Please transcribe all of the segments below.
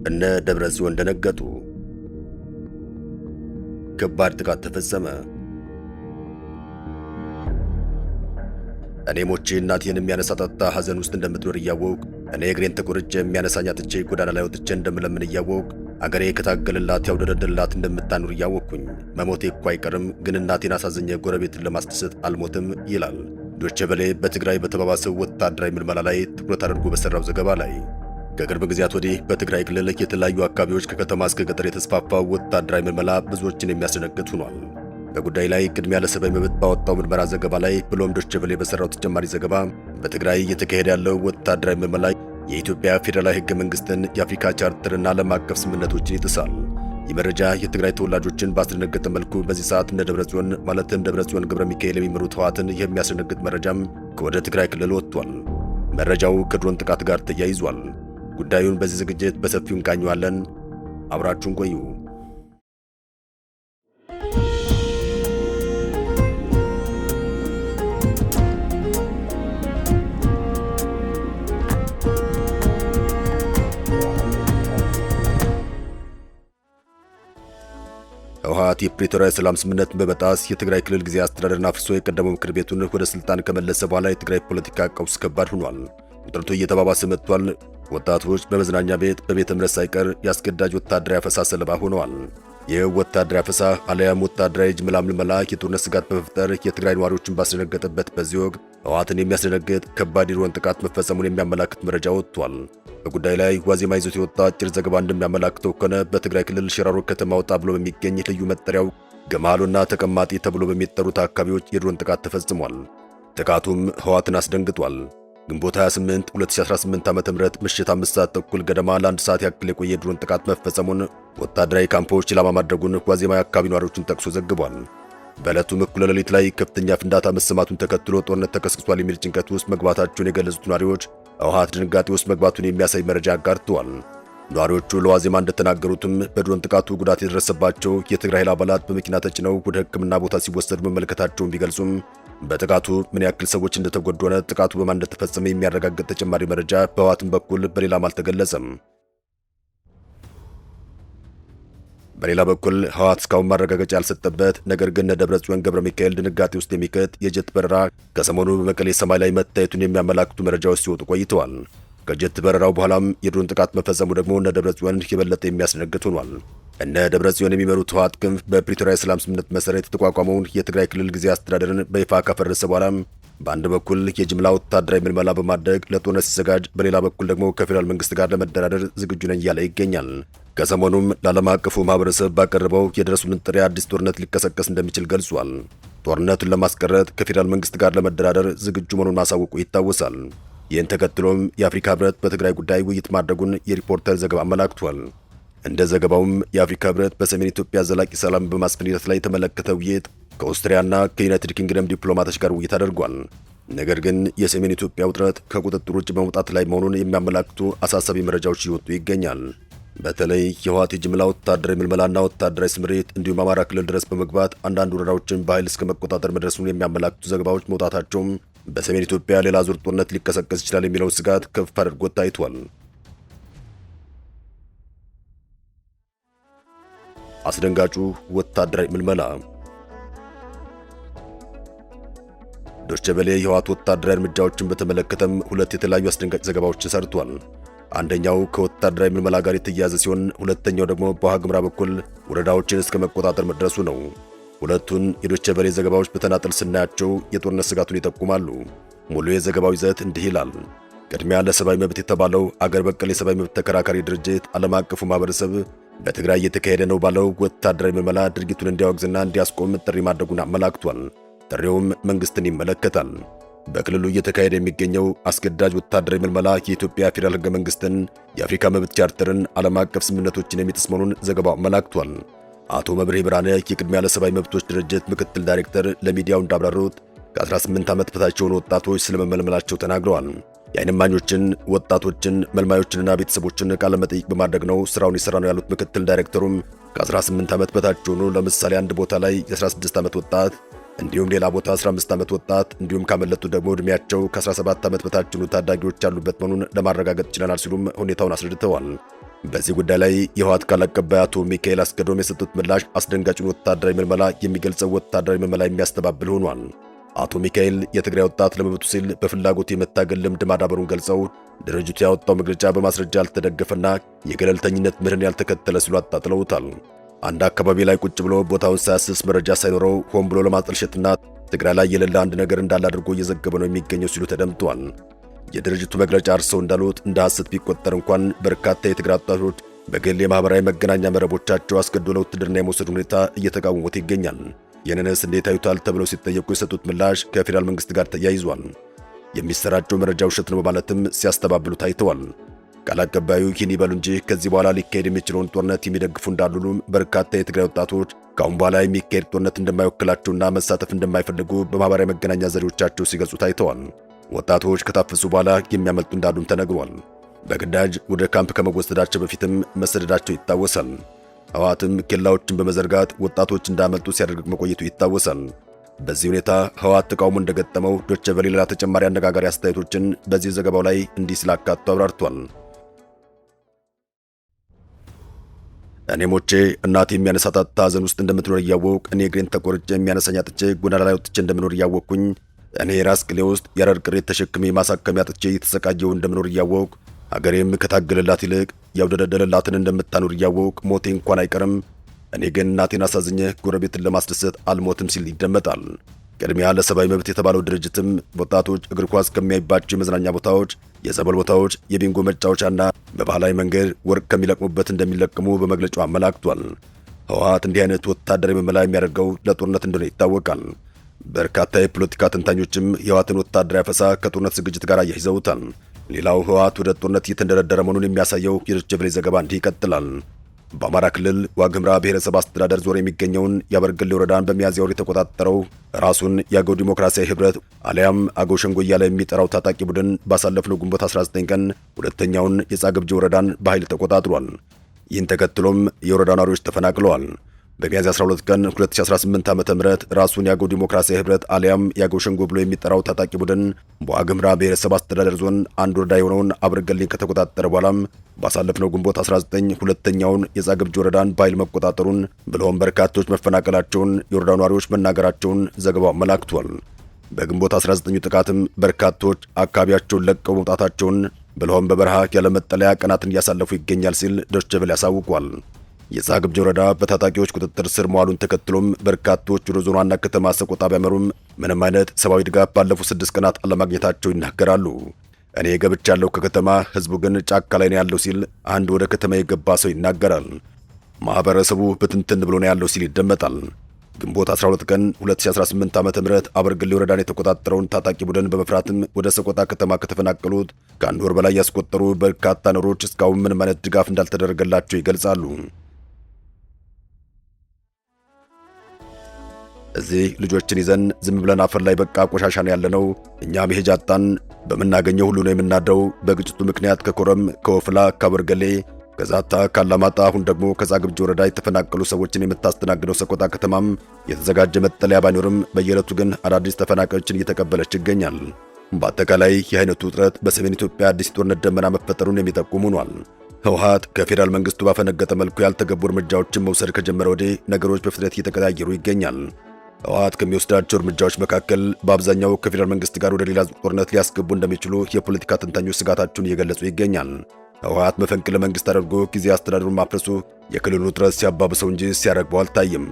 እነ ደብረጽዮን ደነገጡ። ከባድ ጥቃት ተፈጸመ። እኔ ሞቼ እናቴን የሚያነሳ ጠጣ ሐዘን ውስጥ እንደምትኖር እያወቅ እኔ እግሬን ተቆርጬ የሚያነሳኝ አጥቼ ጎዳና ላይ ወጥቼ እንደምለምን እያወቅ አገሬ ከታገለላት ያውደረደላት እንደምታኖር እያወቅኩኝ መሞቴ እኮ አይቀርም፣ ግን እናቴን አሳዘኘ ጎረቤትን ለማስደሰት አልሞትም ይላል ዶቼ ቬለ በትግራይ በተባባሰው ወታደራዊ ምልመላ ላይ ትኩረት አድርጎ በሰራው ዘገባ ላይ። ከቅርብ ጊዜያት ወዲህ በትግራይ ክልል የተለያዩ አካባቢዎች ከከተማ እስከ ገጠር የተስፋፋው ወታደራዊ ምልመላ ብዙዎችን የሚያስደነግጥ ሆኗል። በጉዳይ ላይ ቅድሚያ ለሰብአዊ መብት ባወጣው ምርመራ ዘገባ ላይ ብሎም ዶቼ ቬለ በሰራው ተጨማሪ ዘገባ በትግራይ እየተካሄደ ያለው ወታደራዊ ምልመላ የኢትዮጵያ ፌዴራላዊ ሕገ መንግስትን፣ የአፍሪካ ቻርተርና ዓለም አቀፍ ስምምነቶችን ይጥሳል። ይህ መረጃ የትግራይ ተወላጆችን ባስደነገጠ መልኩ በዚህ ሰዓት እነ ደብረጽዮን ማለትም ደብረጽዮን ገብረ ሚካኤል የሚመሩት ህወሓትን የሚያስደነግጥ መረጃም ከወደ ትግራይ ክልል ወጥቷል። መረጃው ከድሮን ጥቃት ጋር ተያይዟል። ጉዳዩን በዚህ ዝግጅት በሰፊው እንቃኘዋለን። አብራችሁን ቆዩ። ህወሓት የፕሪቶሪያ ሰላም ስምምነትን በመጣስ የትግራይ ክልል ጊዜያዊ አስተዳደርን አፍርሶ የቀደመው ምክር ቤቱን ወደ ስልጣን ከመለሰ በኋላ የትግራይ ፖለቲካ ቀውስ ከባድ ሆኗል። ውጥረቱ እየተባባሰ መጥቷል። ወጣቶች በመዝናኛ ቤት፣ በቤተ እምነት ሳይቀር ያስገዳጅ ወታደራዊ አፈሳ ሰለባ ሆነዋል። ይህ ወታደራዊ አፈሳ አለያም ወታደራዊ ጅምላ ምልመላ የጦርነት ስጋት በመፍጠር የትግራይ ነዋሪዎችን ባስደነገጠበት በዚህ ወቅት ህወሓትን የሚያስደነግጥ ከባድ የድሮን ጥቃት መፈጸሙን የሚያመላክት መረጃ ወጥቷል። በጉዳይ ላይ ዋዜማ ይዞት የወጣ አጭር ዘገባ እንደሚያመላክተው ከሆነ በትግራይ ክልል ሽራሮ ከተማ ወጣ ብሎ በሚገኝ ልዩ መጠሪያው ገማሎና ተቀማጢ ተብሎ በሚጠሩት አካባቢዎች የድሮን ጥቃት ተፈጽሟል። ጥቃቱም ህወሓትን አስደንግጧል። ግንቦት 28 2018 ዓ.ም ምሽት 5 ሰዓት ተኩል ገደማ ለአንድ ሰዓት ያክል የቆየ የድሮን ጥቃት መፈጸሙን፣ ወታደራዊ ካምፖች ኢላማ ማድረጉን ዋዜማ የአካባቢ ነዋሪዎችን ጠቅሶ ዘግቧል። በዕለቱም እኩለ ሌሊት ላይ ከፍተኛ ፍንዳታ መሰማቱን ተከትሎ ጦርነት ተቀስቅሷል የሚል ጭንቀት ውስጥ መግባታቸውን የገለጹት ነዋሪዎች ህወሓት ድንጋጤ ውስጥ መግባቱን የሚያሳይ መረጃ አጋርተዋል። ነዋሪዎቹ ለዋዜማ እንደተናገሩትም በድሮን ጥቃቱ ጉዳት የደረሰባቸው የትግራይ ኃይል አባላት በመኪና ተጭነው ወደ ሕክምና ቦታ ሲወሰዱ መመልከታቸውን ቢገልጹም በጥቃቱ ምን ያክል ሰዎች እንደተጎዱ ሆነ ጥቃቱ በማን እንደተፈጸመ የሚያረጋግጥ ተጨማሪ መረጃ በህወሓትም በኩል በሌላም አልተገለጸም። በሌላ በኩል ህወሓት እስካሁን ማረጋገጫ ያልሰጠበት ነገር ግን ደብረጽዮን ገብረ ሚካኤል ድንጋጤ ውስጥ የሚከት የጀት በረራ ከሰሞኑ በመቀሌ ሰማይ ላይ መታየቱን የሚያመላክቱ መረጃዎች ሲወጡ ቆይተዋል። ከጀት በረራው በኋላም የድሮን ጥቃት መፈጸሙ ደግሞ እነ ደብረጽዮን የበለጠ የሚያስደነግጥ ሆኗል። እነ ደብረጽዮን የሚመሩት ህወሓት ክንፍ በፕሪቶሪያ የሰላም ስምምነት መሰረት የተቋቋመውን የትግራይ ክልል ጊዜያዊ አስተዳደርን በይፋ ካፈረሰ በኋላ በአንድ በኩል የጅምላ ወታደራዊ ምልመላ በማድረግ ለጦርነት ሲዘጋጅ፣ በሌላ በኩል ደግሞ ከፌዴራል መንግስት ጋር ለመደራደር ዝግጁ ነኝ እያለ ይገኛል። ከሰሞኑም ለዓለም አቀፉ ማህበረሰብ ባቀረበው የድረሱልን ጥሪ አዲስ ጦርነት ሊቀሰቀስ እንደሚችል ገልጿል። ጦርነቱን ለማስቀረት ከፌዴራል መንግስት ጋር ለመደራደር ዝግጁ መሆኑን ማሳወቁ ይታወሳል። ይህን ተከትሎም የአፍሪካ ህብረት በትግራይ ጉዳይ ውይይት ማድረጉን የሪፖርተር ዘገባ አመላክቷል። እንደ ዘገባውም የአፍሪካ ህብረት በሰሜን ኢትዮጵያ ዘላቂ ሰላም በማስፈን ሂደት ላይ የተመለከተ ውይይት ከኦስትሪያና ከዩናይትድ ኪንግደም ዲፕሎማቶች ጋር ውይይት አድርጓል። ነገር ግን የሰሜን ኢትዮጵያ ውጥረት ከቁጥጥር ውጭ በመውጣት ላይ መሆኑን የሚያመላክቱ አሳሳቢ መረጃዎች እየወጡ ይገኛል። በተለይ የህወሓት የጅምላ ወታደራዊ ምልመላና ወታደራዊ ስምሪት እንዲሁም አማራ ክልል ድረስ በመግባት አንዳንድ ወረዳዎችን በኃይል እስከ መቆጣጠር መድረሱን የሚያመላክቱ ዘገባዎች መውጣታቸውም በሰሜን ኢትዮጵያ ሌላ ዙር ጦርነት ሊቀሰቀስ ይችላል የሚለውን ስጋት ከፍ አድርጎ ታይቷል። አስደንጋጩ ወታደራዊ ምልመላ። ዶቼ ቬለ የህወሓት ወታደራዊ እርምጃዎችን በተመለከተም ሁለት የተለያዩ አስደንጋጭ ዘገባዎችን ሰርቷል። አንደኛው ከወታደራዊ ምልመላ ጋር የተያያዘ ሲሆን፣ ሁለተኛው ደግሞ በዋግኽምራ በኩል ወረዳዎችን እስከ መቆጣጠር መድረሱ ነው። ሁለቱን የዶቼ ቬለ ዘገባዎች በተናጠል ስናያቸው የጦርነት ስጋቱን ይጠቁማሉ። ሙሉ የዘገባው ይዘት እንዲህ ይላል። ቅድሚያ ለሰብአዊ መብት የተባለው አገር በቀል የሰብአዊ መብት ተከራካሪ ድርጅት ዓለም አቀፉ ማህበረሰብ በትግራይ እየተካሄደ ነው ባለው ወታደራዊ ምልመላ ድርጊቱን እንዲያወግዝና እንዲያስቆም ጥሪ ማድረጉን አመላክቷል። ጥሪውም መንግስትን ይመለከታል። በክልሉ እየተካሄደ የሚገኘው አስገዳጅ ወታደራዊ ምልመላ የኢትዮጵያ ፌዴራል ሕገ መንግስትን፣ የአፍሪካ መብት ቻርተርን፣ ዓለም አቀፍ ስምምነቶችን የሚጥስ መሆኑን ዘገባው አመላክቷል። አቶ መብሬ ብርሃነ የቅድሚያ ለሰብአዊ መብቶች ድርጅት ምክትል ዳይሬክተር ለሚዲያው እንዳብራሩት ከ18 ዓመት በታች የሆኑ ወጣቶች ስለመመልመላቸው ተናግረዋል። የዓይን እማኞችን፣ ወጣቶችን፣ መልማዮችንና ቤተሰቦችን ቃለ መጠይቅ በማድረግ ነው ስራውን የሰራ ነው ያሉት ምክትል ዳይሬክተሩም ከ18 ዓመት በታች የሆኑ ለምሳሌ አንድ ቦታ ላይ የ16 ዓመት ወጣት እንዲሁም ሌላ ቦታ 15 ዓመት ወጣት እንዲሁም ካመለጡ ደግሞ ዕድሜያቸው ከ17 ዓመት በታች የሆኑ ታዳጊዎች ያሉበት መሆኑን ለማረጋገጥ ችለናል ሲሉም ሁኔታውን አስረድተዋል። በዚህ ጉዳይ ላይ የህወሓት ቃል አቀባይ አቶ ሚካኤል አስገዶም የሰጡት ምላሽ አስደንጋጩን ወታደራዊ ምልመላ የሚገልጸው ወታደራዊ ምልመላ የሚያስተባብል ሆኗል። አቶ ሚካኤል የትግራይ ወጣት ለመብቱ ሲል በፍላጎት የመታገል ልምድ ማዳበሩን ገልጸው ድርጅቱ ያወጣው መግለጫ በማስረጃ ያልተደገፈና የገለልተኝነት መርህን ያልተከተለ ሲሉ አጣጥለውታል። አንድ አካባቢ ላይ ቁጭ ብሎ ቦታውን ሳያስስ መረጃ ሳይኖረው ሆን ብሎ ለማጠልሸትና ትግራይ ላይ የሌለ አንድ ነገር እንዳለ አድርጎ እየዘገበ ነው የሚገኘው ሲሉ ተደምጧል። የድርጅቱ መግለጫ እርሰው እንዳሉት እንደ ሐሰት ቢቆጠር እንኳን በርካታ የትግራይ ወጣቶች በግል የማህበራዊ መገናኛ መረቦቻቸው አስገድዶ ለውትድርና የመውሰድ ሁኔታ እየተቃወሙት ይገኛል። ይህንንስ እንዴት አዩታል ተብለው ሲጠየቁ የሰጡት ምላሽ ከፌዴራል መንግስት ጋር ተያይዟል። የሚሰራጨው መረጃ ውሸት ነው በማለትም ሲያስተባብሉ ታይተዋል። ቃል አቀባዩ ይህን ይበሉ እንጂ ከዚህ በኋላ ሊካሄድ የሚችለውን ጦርነት የሚደግፉ እንዳሉም በርካታ የትግራይ ወጣቶች ከአሁን በኋላ የሚካሄድ ጦርነት እንደማይወክላቸውና መሳተፍ እንደማይፈልጉ በማህበራዊ መገናኛ ዘዴዎቻቸው ሲገልጹ ታይተዋል። ወጣቶች ከታፈሱ በኋላ የሚያመልጡ እንዳሉም ተነግሯል። በግዳጅ ወደ ካምፕ ከመወሰዳቸው በፊትም መሰደዳቸው ይታወሳል። ህወሓትም ኬላዎችን በመዘርጋት ወጣቶች እንዳመልጡ ሲያደርግ መቆየቱ ይታወሳል። በዚህ ሁኔታ ህወሓት ተቃውሞ እንደገጠመው ዶቼ ቬለ ሌላ ተጨማሪ አነጋጋሪ አስተያየቶችን በዚህ ዘገባው ላይ እንዲህ ስላካቱ አብራርቷል። እኔ ሞቼ እናቴ የሚያነሳት ሐዘን ውስጥ እንደምትኖር እያወቅ እኔ እግሬን ተቆርጬ የሚያነሳኝ አጥቼ ጎዳና ላይ ወጥቼ እንደምኖር እያወቅኩኝ እኔ ራስ ቅሌ ውስጥ የአረር ቅሬት ተሸክሜ ማሳከሚያ አጥቼ የተሰቃየው እንደምኖር እያወቅ አገሬም ከታገለላት ይልቅ ያውደደደለላትን እንደምታኖር እያወቅ ሞቴ እንኳን አይቀርም። እኔ ግን እናቴን አሳዝኜ ጎረቤትን ለማስደሰት አልሞትም ሲል ይደመጣል። ቅድሚያ ለሰብአዊ መብት የተባለው ድርጅትም ወጣቶች እግር ኳስ ከሚያይባቸው የመዝናኛ ቦታዎች፣ የጸበል ቦታዎች፣ የቢንጎ መጫወቻና በባህላዊ መንገድ ወርቅ ከሚለቅሙበት እንደሚለቅሙ በመግለጫው አመላክቷል። ህወሓት እንዲህ አይነት ወታደራዊ ምልመላ የሚያደርገው ለጦርነት እንደሆነ ይታወቃል። በርካታ የፖለቲካ ተንታኞችም የህወሓትን ወታደራዊ አፈሳ ከጦርነት ዝግጅት ጋር አያይዘውታል። ሌላው ህወሓት ወደ ጦርነት እየተንደረደረ መሆኑን የሚያሳየው የዶቼ ቬለ ዘገባ እንዲህ ይቀጥላል። በአማራ ክልል ዋግምራ ብሔረሰብ አስተዳደር ዞን የሚገኘውን የአበርገሌ ወረዳን በሚያዝያ ወር የተቆጣጠረው ራሱን የአገው ዲሞክራሲያዊ ህብረት አሊያም አገው ሸንጎ እያለ የሚጠራው ታጣቂ ቡድን ባሳለፍነው ግንቦት 19 ቀን ሁለተኛውን የጻግብጂ ወረዳን በኃይል ተቆጣጥሯል። ይህን ተከትሎም የወረዳ ነዋሪዎች ተፈናቅለዋል። በሚያዝያ 12 ቀን 2018 ዓ.ም ራሱን የአገው ዲሞክራሲያዊ ህብረት አሊያም የአገው ሸንጎ ብሎ የሚጠራው ታጣቂ ቡድን በዋግምራ ብሔረሰብ አስተዳደር ዞን አንድ ወረዳ የሆነውን አበርገሌን ከተቆጣጠረ በኋላም ባሳለፍነው ግንቦት 19 ሁለተኛውን የጻግብጂ ወረዳን በኃይል መቆጣጠሩን ብለውም በርካቶች መፈናቀላቸውን የወረዳው ነዋሪዎች መናገራቸውን ዘገባው አመላክቷል። በግንቦት 19 ጥቃትም በርካቶች አካባቢያቸውን ለቀው መውጣታቸውን ብለውም በበረሃ ያለመጠለያ ቀናትን እያሳለፉ ይገኛል ሲል ዶቼ ቬለ ያሳውቋል። የጻግብጂ ወረዳ በታጣቂዎች ቁጥጥር ስር መዋሉን ተከትሎም በርካቶች ወደ ዞኑ ዋና ከተማ ሰቆጣ ቢያመሩም ምንም አይነት ሰብአዊ ድጋፍ ባለፉት 6 ቀናት አለማግኘታቸው ይናገራሉ። እኔ ገብቻለሁ ከከተማ ህዝቡ ግን ጫካ ላይ ነው ያለው ሲል አንድ ወደ ከተማ የገባ ሰው ይናገራል። ማህበረሰቡ በትንትን ብሎ ነው ያለው ሲል ይደመጣል። ግንቦት 12 ቀን 2018 ዓ.ም አበርገሌ ወረዳን የተቆጣጠረውን ታጣቂ ቡድን በመፍራትም ወደ ሰቆጣ ከተማ ከተፈናቀሉት ከአንድ ወር በላይ ያስቆጠሩ በርካታ ነዋሪዎች እስካሁን ምንም አይነት ድጋፍ እንዳልተደረገላቸው ይገልጻሉ። እዚህ ልጆችን ይዘን ዝም ብለን አፈር ላይ በቃ ቆሻሻ ነው ያለነው። እኛ መሄጃ አጣን። በምናገኘው ሁሉ ነው የምናደው። በግጭቱ ምክንያት ከኮረም፣ ከወፍላ፣ ከአበርገሌ፣ ከዛታ፣ ካላማጣ አሁን ደግሞ ከጻግብጂ ወረዳ የተፈናቀሉ ሰዎችን የምታስተናግደው ሰቆጣ ከተማም የተዘጋጀ መጠለያ ባይኖርም በየዕለቱ ግን አዳዲስ ተፈናቃዮችን እየተቀበለች ይገኛል። በአጠቃላይ የአይነቱ ውጥረት በሰሜን ኢትዮጵያ አዲስ ጦርነት ደመና መፈጠሩን የሚጠቁም ሆኗል። ህወሓት ከፌዴራል መንግስቱ ባፈነገጠ መልኩ ያልተገቡ እርምጃዎችን መውሰድ ከጀመረ ወዲህ ነገሮች በፍጥነት እየተቀያየሩ ይገኛል። ህወሓት ከሚወስዳቸው እርምጃዎች መካከል በአብዛኛው ከፌዴራል መንግስት ጋር ወደ ሌላ ጦርነት ሊያስገቡ እንደሚችሉ የፖለቲካ ተንታኞች ስጋታቸውን እየገለጹ ይገኛል። ህወሓት መፈንቅለ መንግስት አድርጎ ጊዜ አስተዳደሩን ማፍረሱ የክልሉን ውጥረት ሲያባብሰው እንጂ ሲያረግበው አልታየም።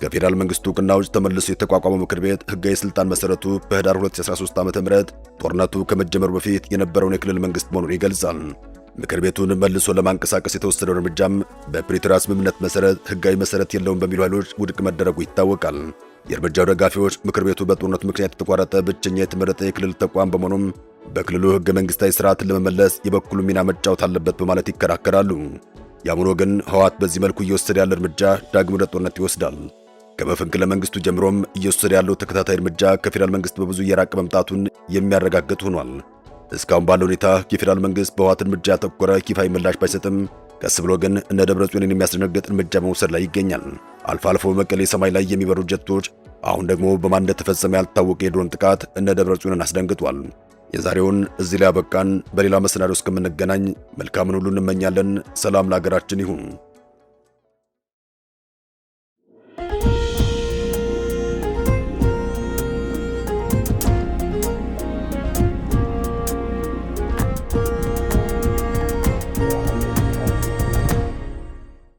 ከፌዴራል መንግስቱ ዕውቅና ውጭ ተመልሶ የተቋቋመው ምክር ቤት ህጋዊ ስልጣን መሰረቱ በህዳር 2013 ዓ.ም ጦርነቱ ከመጀመሩ በፊት የነበረውን የክልል መንግስት መሆኑን ይገልጻል። ምክር ቤቱን መልሶ ለማንቀሳቀስ የተወሰደው እርምጃም በፕሪቶሪያ ስምምነት መሰረት ህጋዊ መሰረት የለውም በሚሉ ኃይሎች ውድቅ መደረጉ ይታወቃል። የእርምጃው ደጋፊዎች ምክር ቤቱ በጦርነቱ ምክንያት የተቋረጠ ብቸኛ የተመረጠ የክልል ተቋም በመሆኑም በክልሉ ህገ መንግስታዊ ስርዓትን ለመመለስ የበኩሉ ሚና መጫወት አለበት በማለት ይከራከራሉ። ያም ሆኖ ግን ህወሓት በዚህ መልኩ እየወሰደ ያለ እርምጃ ዳግም ወደ ጦርነት ይወስዳል። ከመፈንቅለ መንግስቱ ጀምሮም እየወሰደ ያለው ተከታታይ እርምጃ ከፌዴራል መንግስት በብዙ እየራቀ መምጣቱን የሚያረጋግጥ ሆኗል። እስካሁን ባለው ሁኔታ የፌዴራል መንግስት በህወሓት እርምጃ ያተኮረ ይፋዊ ምላሽ ባይሰጥም ቀስ ብሎ ግን እነ ደብረጽዮንን የሚያስደነግጥ እርምጃ በመውሰድ ላይ ይገኛል። አልፎ አልፎ በመቀሌ ሰማይ ላይ የሚበሩ ጀቶች፣ አሁን ደግሞ በማን እንደተፈጸመ ያልታወቀ የድሮን ጥቃት እነ ደብረጽዮንን አስደንግጧል። የዛሬውን እዚህ ላይ አበቃን። በሌላ መሰናዶ እስከምንገናኝ መልካምን ሁሉ እንመኛለን። ሰላም ለሀገራችን ይሁን።